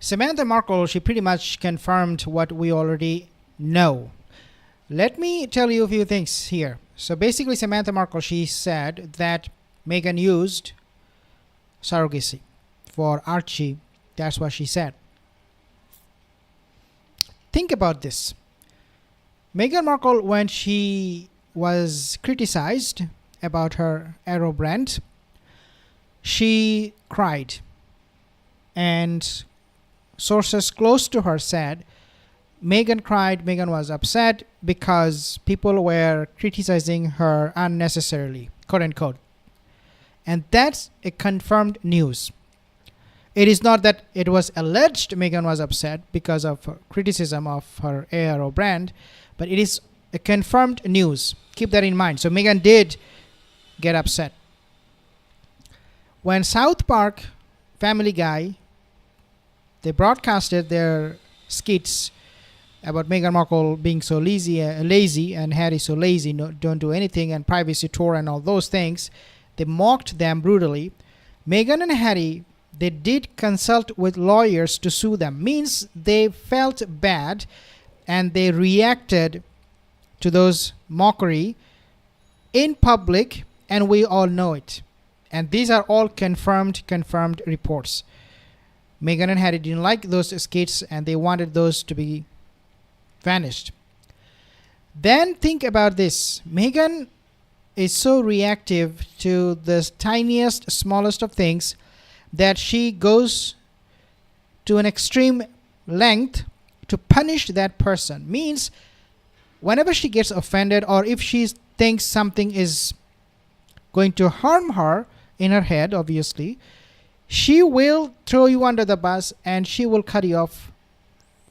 Samantha Markle, she pretty much confirmed what we already know. Let me tell you a few things here. So basically, Samantha Markle, she said that Meghan used surrogacy for Archie. That's what she said. Think about this. Meghan Markle, when she was criticized about her Arrow brand, she cried. And sources close to her said Meghan cried, Meghan was upset because people were criticizing her unnecessarily, quote unquote. And that's a confirmed news. It is not that it was alleged Meghan was upset because of criticism of her Arrow brand, but it is a confirmed news. Keep that in mind. So Meghan did get upset. When South Park, Family Guy, they broadcasted their skits about Meghan Markle being so lazy and Harry so lazy, don't do anything, and privacy tour and all those things. They mocked them brutally. Meghan and Harry, they did consult with lawyers to sue them. Means they felt bad and they reacted to those mockery in public, and we all know it. And these are all confirmed reports. Meghan and Harry didn't like those skits and they wanted those to be vanished. Then think about this. Meghan is so reactive to the tiniest, smallest of things that she goes to an extreme length to punish that person. Means whenever she gets offended or if she thinks something is going to harm her in her head, obviously, she will throw you under the bus and she will cut you off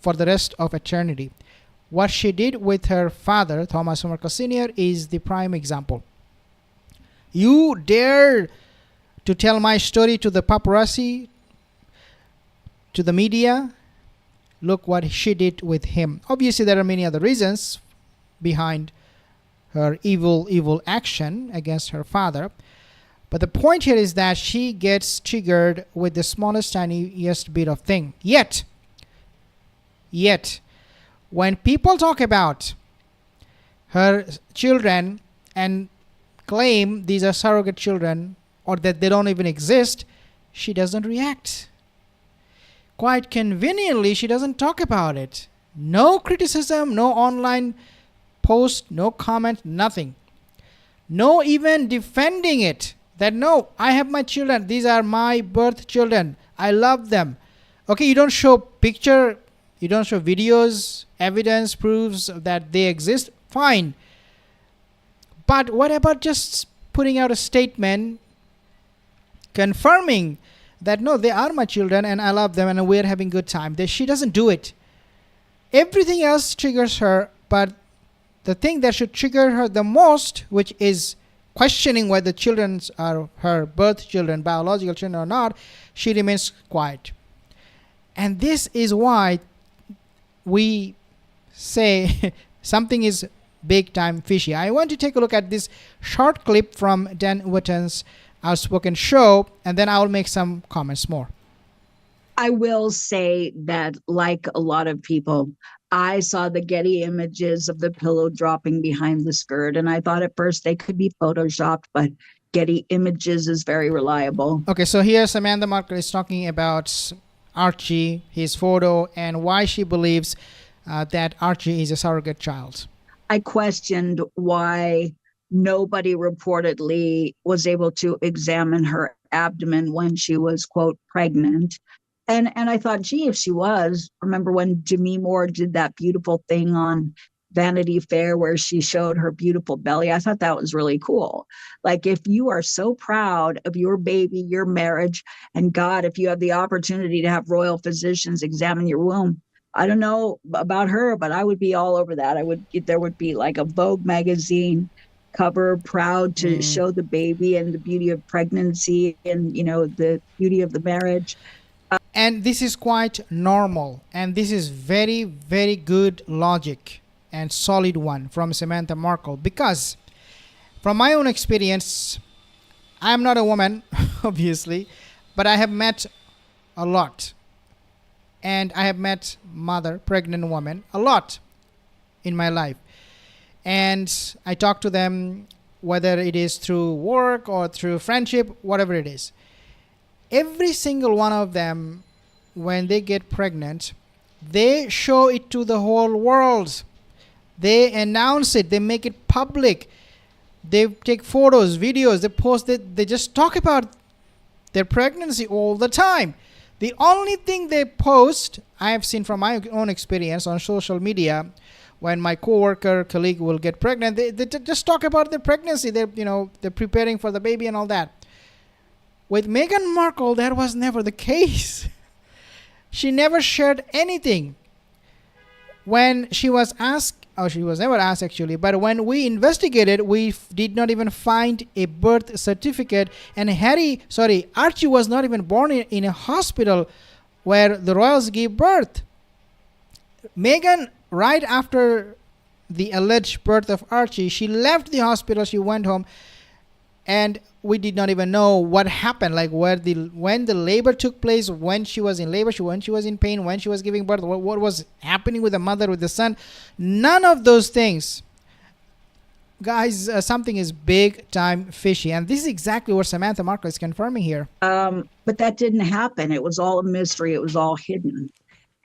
for the rest of eternity. What she did with her father, Thomas Markle Sr., is the prime example. You dare to tell my story to the paparazzi, to the media? Look what she did with him. Obviously, there are many other reasons behind her evil action against her father. But the point here is that she gets triggered with the smallest, tiniest bit of thing. Yet, when people talk about her children and claim these are surrogate children or that they don't even exist, she doesn't react. Quite conveniently, she doesn't talk about it. No criticism, no online post, no comment, nothing. No even defending it. That no, I have my children. These are my birth children. I love them. Okay, you don't show picture, you don't show videos, evidence, proofs that they exist. Fine. But what about just putting out a statement confirming that no, they are my children and I love them and we're having a good time. She doesn't do it. Everything else triggers her, but the thing that should trigger her the most, which is questioning whether children are her birth children, biological children or not, she remains quiet. And this is why we say something is big time fishy. I want to take a look at this short clip from Dan Wootton's Outspoken show, and then I will make some comments more. I will say that, like a lot of people, I saw the Getty images of the pillow dropping behind the skirt, and I thought at first they could be photoshopped, but Getty images is very reliable. Okay, so here Samantha Markle is talking about Archie, his photo, and why she believes that Archie is a surrogate child. I questioned why nobody reportedly was able to examine her abdomen when she was, quote, pregnant. And I thought, gee, if she was, remember when Demi Moore did that beautiful thing on Vanity Fair where she showed her beautiful belly? I thought that was really cool. Like, if you are so proud of your baby, your marriage, and God, if you have the opportunity to have royal physicians examine your womb, I don't know about her, but I would be all over that. There would be like a Vogue magazine cover, proud to show the baby and the beauty of pregnancy and, the beauty of the marriage. And this is quite normal, and this is very, very good logic and solid one from Samantha Markle, because from my own experience, I am not a woman, obviously, but I have met a lot and I have met pregnant women a lot in my life. And I talk to them, whether it is through work or through friendship, whatever it is. Every single one of them, when they get pregnant, they show it to the whole world. They announce it, they make it public. They take photos, videos, they post it, they just talk about their pregnancy all the time. The only thing they post, I have seen from my own experience on social media, when my colleague will get pregnant, they just talk about their pregnancy. They're preparing for the baby and all that. With Meghan Markle, that was never the case. She never shared anything. When she was asked, or she was never asked actually, but when we investigated, we did not even find a birth certificate. And Archie was not even born in a hospital where the royals gave birth. Meghan, right after the alleged birth of Archie, she left the hospital, she went home, and we did not even know what happened, like when the labor took place, when she was in labor, when she was in pain, when she was giving birth, what was happening with the mother, with the son. None of those things. Guys, something is big time fishy, and this is exactly what Samantha Markle is confirming here. But that didn't happen. It was all a mystery. It was all hidden.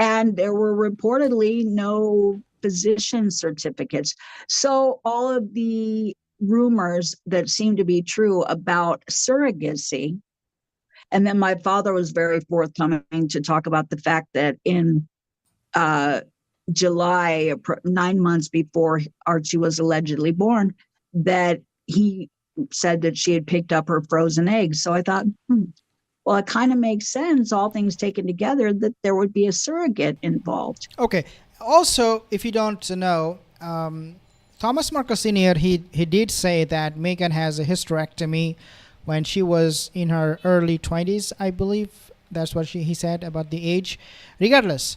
And there were reportedly no physician certificates. So all of the rumors that seem to be true about surrogacy, and then my father was very forthcoming to talk about the fact that in July, 9 months before Archie was allegedly born, that he said that she had picked up her frozen eggs. So I thought, well, it kind of makes sense, all things taken together, that there would be a surrogate involved. Okay. Also, if you don't know, Thomas Markle Sr., he did say that Meghan has a hysterectomy when she was in her early 20s, I believe. That's what he said about the age. Regardless,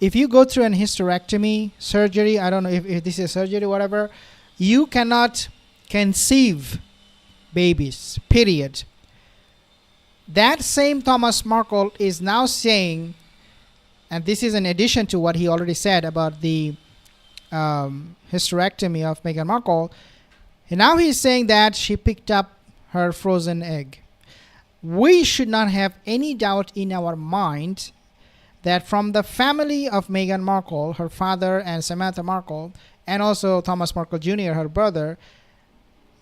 if you go through an hysterectomy surgery, I don't know if this is surgery or whatever, you cannot conceive babies, period. That same Thomas Markle is now saying, and this is in addition to what he already said about the hysterectomy of Meghan Markle, and now he's saying that she picked up her frozen egg. We should not have any doubt in our mind that from the family of Meghan Markle, her father and Samantha Markle, and also Thomas Markle Jr., her brother,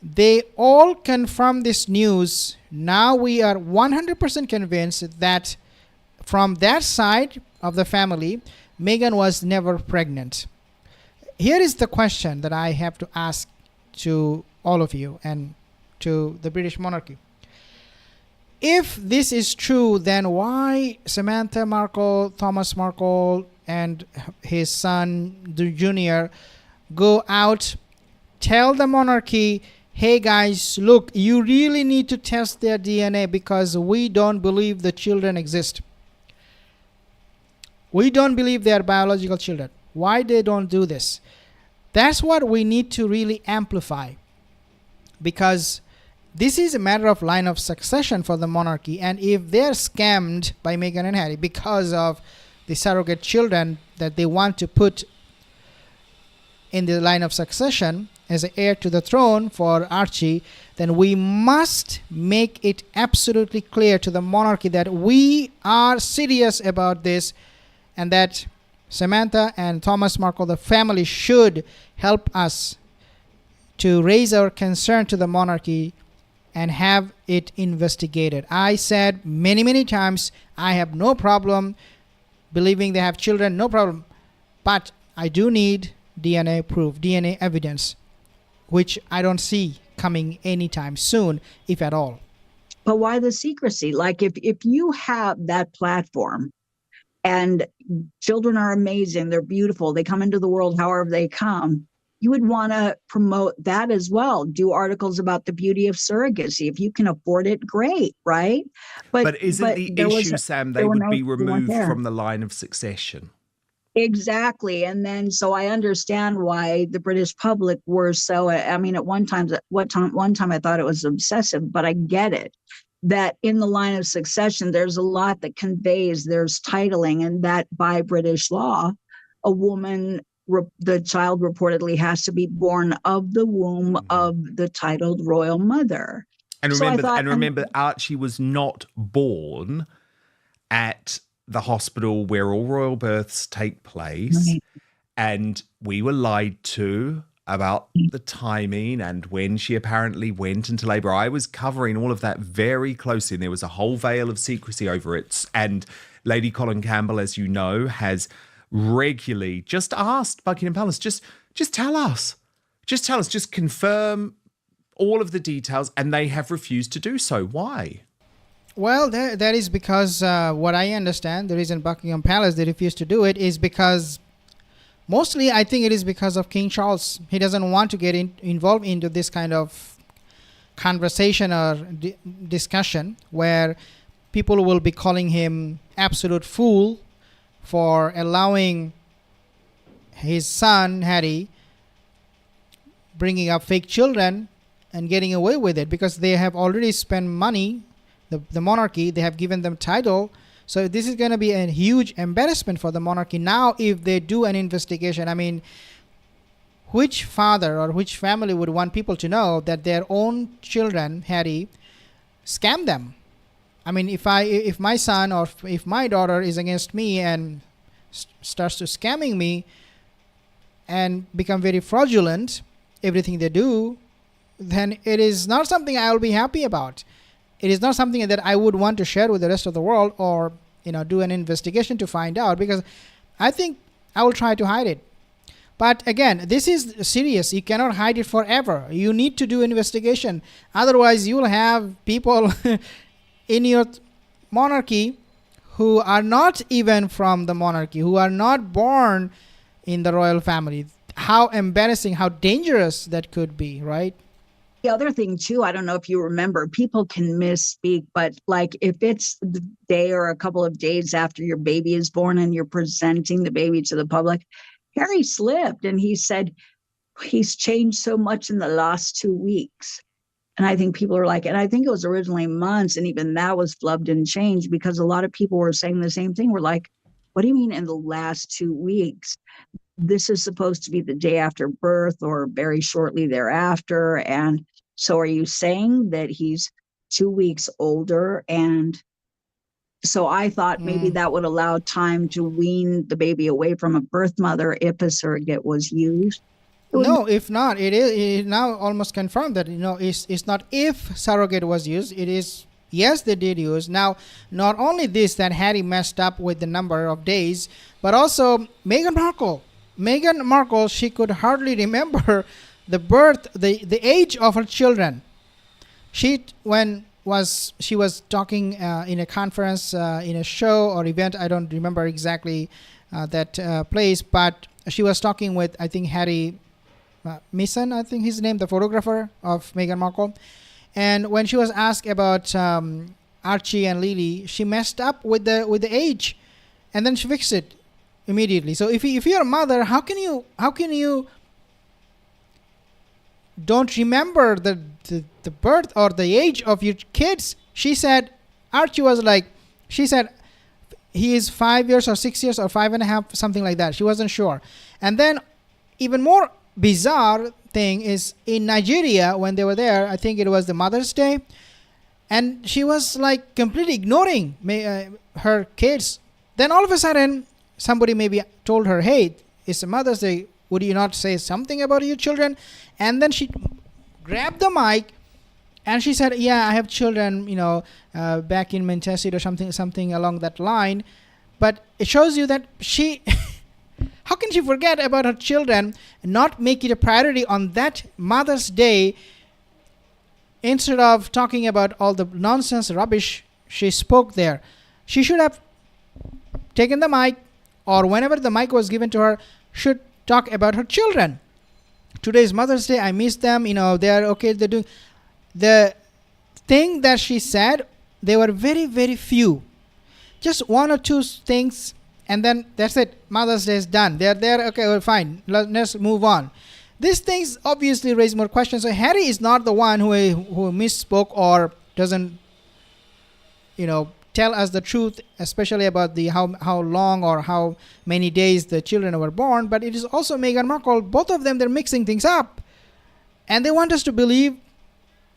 they all confirm this news. Now we are 100% convinced that from that side of the family, Meghan was never pregnant. Here is the question that I have to ask to all of you and to the British monarchy. If this is true, then why Samantha Markle, Thomas Markle, and his son, the Junior, go out, tell the monarchy, hey guys, look, you really need to test their DNA because we don't believe the children exist. We don't believe they are biological children. Why they don't do this? That's what we need to really amplify, because this is a matter of line of succession for the monarchy. And if they're scammed by Meghan and Harry because of the surrogate children that they want to put in the line of succession as an heir to the throne for Archie, then we must make it absolutely clear to the monarchy that we are serious about this, and that Samantha and Thomas Markle, the family, should help us to raise our concern to the monarchy and have it investigated. I said many, many times, I have no problem believing they have children, no problem. But I do need DNA proof, DNA evidence, which I don't see coming anytime soon, if at all. But why the secrecy? Like if you have that platform and children are amazing, they're beautiful, they come into the world however they come, you would want to promote that as well. Do articles about the beauty of surrogacy. If you can afford it, great, right? But isn't the issue, Sam, they would be removed from the line of succession? Exactly. And then, so I understand why the British public were so, I mean, at one time I thought it was obsessive, but I get it. that in the line of succession, there's a lot that conveys, there's titling, and that by British law, a woman, the child reportedly has to be born of the womb of the titled royal mother. And remember, Archie was not born at the hospital where all royal births take place. Right. And we were lied to about the timing and when she apparently went into labor. I was covering all of that very closely, and there was a whole veil of secrecy over it. And Lady Colin Campbell, as you know, has regularly just asked Buckingham Palace, just tell us. Just tell us. Just confirm all of the details, and they have refused to do so. Why? Well, that is because what I understand, the reason Buckingham Palace, they refused to do it is because mostly, I think it is because of King Charles. He doesn't want to get involved into this kind of conversation or discussion where people will be calling him absolute fool for allowing his son, Harry, bringing up fake children and getting away with it, because they have already spent money, the monarchy, they have given them title. So this is going to be a huge embarrassment for the monarchy. Now, if they do an investigation, I mean, which father or which family would want people to know that their own children, Harry, scam them? I mean, if my son or if my daughter is against me and starts to scamming me and become very fraudulent, everything they do, then it is not something I will be happy about. It is not something that I would want to share with the rest of the world or, do an investigation to find out, because I think I will try to hide it. But again, this is serious. You cannot hide it forever. You need to do investigation. Otherwise, you will have people in your monarchy who are not even from the monarchy, who are not born in the royal family. How embarrassing, how dangerous that could be, right? The other thing too, I don't know if you remember, people can misspeak, but like if it's the day or a couple of days after your baby is born and you're presenting the baby to the public, Harry slipped and he said he's changed so much in the last 2 weeks. And I think people are like, and I think it was originally months, and even that was flubbed and changed because a lot of people were saying the same thing. We're like, what do you mean in the last 2 weeks? This is supposed to be the day after birth or very shortly thereafter. And so are you saying that he's 2 weeks older? And so I thought maybe that would allow time to wean the baby away from a birth mother if a surrogate was used. No, if not, it is now almost confirmed that, it's not if surrogate was used. It is, yes, they did use. Now, not only this, that Harry messed up with the number of days, but also Meghan Markle, she could hardly remember the birth, the age of her children. She was talking in a conference, in a show or event, I don't remember exactly that place, but she was talking with, I think, Harry Mason, I think his name, the photographer of Meghan Markle. And when she was asked about Archie and Lily, she messed up with the age, and then she fixed it immediately. So if you're a mother, how can you don't remember the birth or the age of your kids? She said, Archie was like, she said he is 5 years or 6 years or 5.5, something like that. She wasn't sure. And then even more bizarre thing is in Nigeria, when they were there, I think it was the Mother's Day, and she was like completely ignoring her kids. Then all of a sudden, somebody maybe told her, hey, it's a Mother's Day, would you not say something about your children? And then she grabbed the mic and she said, yeah, I have children, back in Manchester or something along that line. But it shows you that she how can she forget about her children and not make it a priority on that Mother's Day, instead of talking about all the nonsense rubbish she spoke there? She should have taken the mic, or whenever the mic was given to her, should talk about her children. Today's Mother's Day, I miss them, they're okay, they're doing the thing that she said. They were very, very few, just one or two things, and then that's it. Mother's Day is done. They're there. Okay, well, fine. Let's move on. These things obviously raise more questions. So Harry is not the one who misspoke or doesn't tell us the truth, especially about the how long or how many days the children were born. But it is also Meghan Markle. Both of them, they're mixing things up, and they want us to believe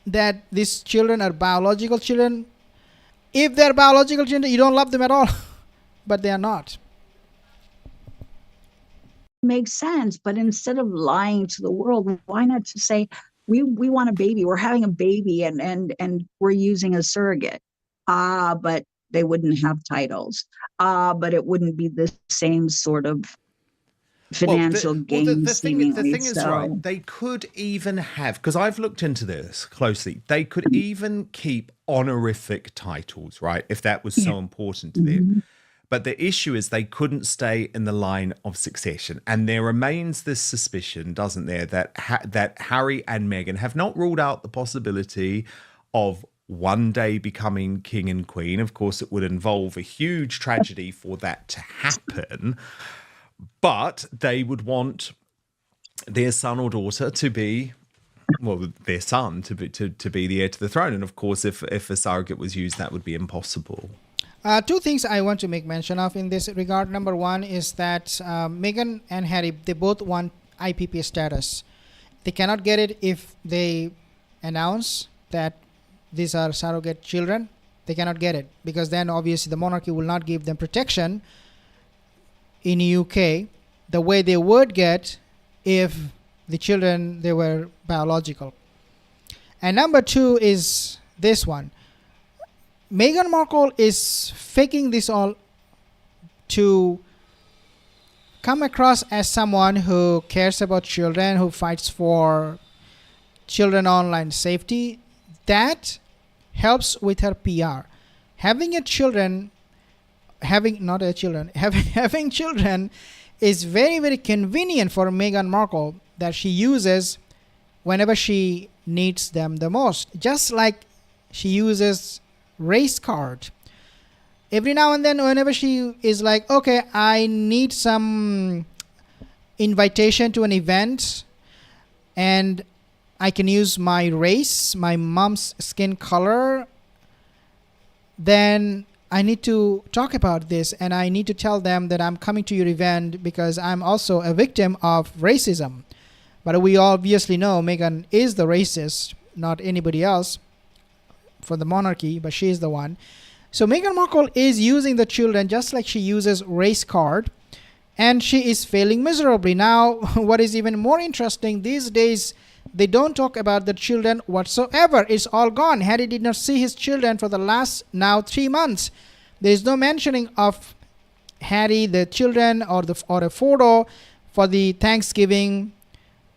that these children are biological children. If they're biological children, you don't love them at all, but they are not. Makes sense, but instead of lying to the world, why not just say we want a baby, we're having a baby, and we're using a surrogate? But they wouldn't have titles. But it wouldn't be the same sort of financial gain. The thing is, right, they could even have, because I've looked into this closely, they could even keep honorific titles, right, if that was so important to them. But the issue is they couldn't stay in the line of succession. And there remains this suspicion, doesn't there, that Harry and Meghan have not ruled out the possibility of one day becoming king and queen. Of course, it would involve a huge tragedy for that to happen. But they would want their son or daughter to be, well, their son to be the heir to the throne. And of course, if a surrogate was used, that would be impossible. Two things I want to make mention of in this regard. Number one is that Meghan and Harry, they both want IPP status. They cannot get it if they announce that these are surrogate children. They cannot get it, because then obviously the monarchy will not give them protection in the UK the way they would get if the children, they were biological. And number two is this one. Meghan Markle is faking this all to come across as someone who cares about children, who fights for children online safety. That helps with her PR. Having children is very, very convenient for Meghan Markle, that she uses whenever she needs them the most. Just like she uses race card. Every now and then, whenever she is like, okay, I need some invitation to an event and I can use my race, my mom's skin color, then I need to talk about this and I need to tell them that I'm coming to your event because I'm also a victim of racism. But we obviously know Meghan is the racist, not anybody else for the monarchy, but she is the one. So Meghan Markle is using the children just like she uses race card, and she is failing miserably. Now, what is even more interesting, these days they don't talk about the children whatsoever. It's all gone. Harry did not see his children for the last now 3 months. There is no mentioning of Harry, the children, or a photo for the Thanksgiving.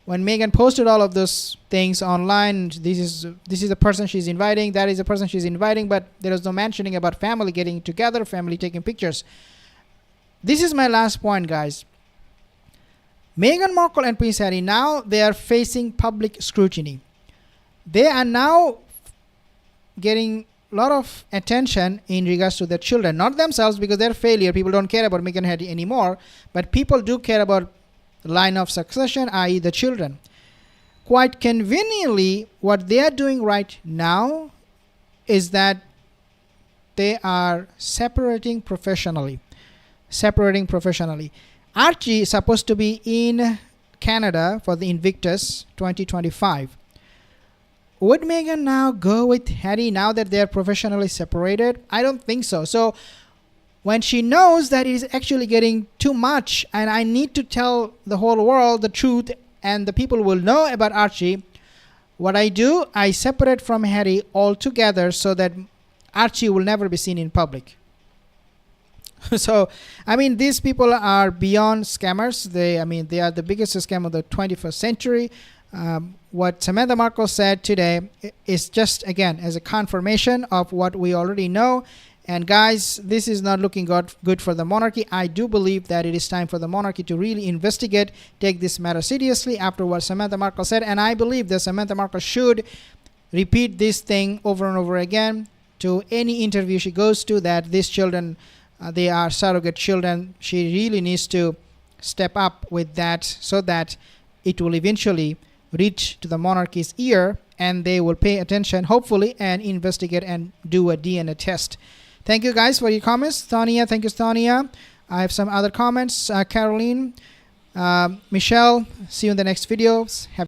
When Meghan posted all of those things online, this is the person she's inviting, that is the person she's inviting, but there is no mentioning about family getting together, family taking pictures. This is my last point, guys. Meghan Markle and Prince Harry, now they are facing public scrutiny. They are now getting a lot of attention in regards to their children, not themselves because they're failure. People don't care about Meghan and Harry anymore, but people do care about line of succession, i.e. the children. Quite conveniently, what they are doing right now is that they are separating professionally. Archie is supposed to be in Canada for the Invictus 2025. Would Meghan now go with Harry now that they are professionally separated? I don't think so. So when she knows that it is actually getting too much and I need to tell the whole world the truth and the people will know about Archie, what I do, I separate from Harry altogether so that Archie will never be seen in public. So, I mean, these people are beyond scammers. They are the biggest scam of the 21st century. What Samantha Markle said today is just, again, as a confirmation of what we already know. And guys, this is not looking good for the monarchy. I do believe that it is time for the monarchy to really investigate, take this matter seriously after what Samantha Markle said. And I believe that Samantha Markle should repeat this thing over and over again to any interview she goes to, that these children, they are surrogate children. She really needs to step up with that so that it will eventually reach to the monarchy's ear, and they will pay attention, hopefully, and investigate and do a DNA test. Thank you guys for your comments. Tanya, thank you, Tanya. I have some other comments. Caroline, Michelle, see you in the next videos. Have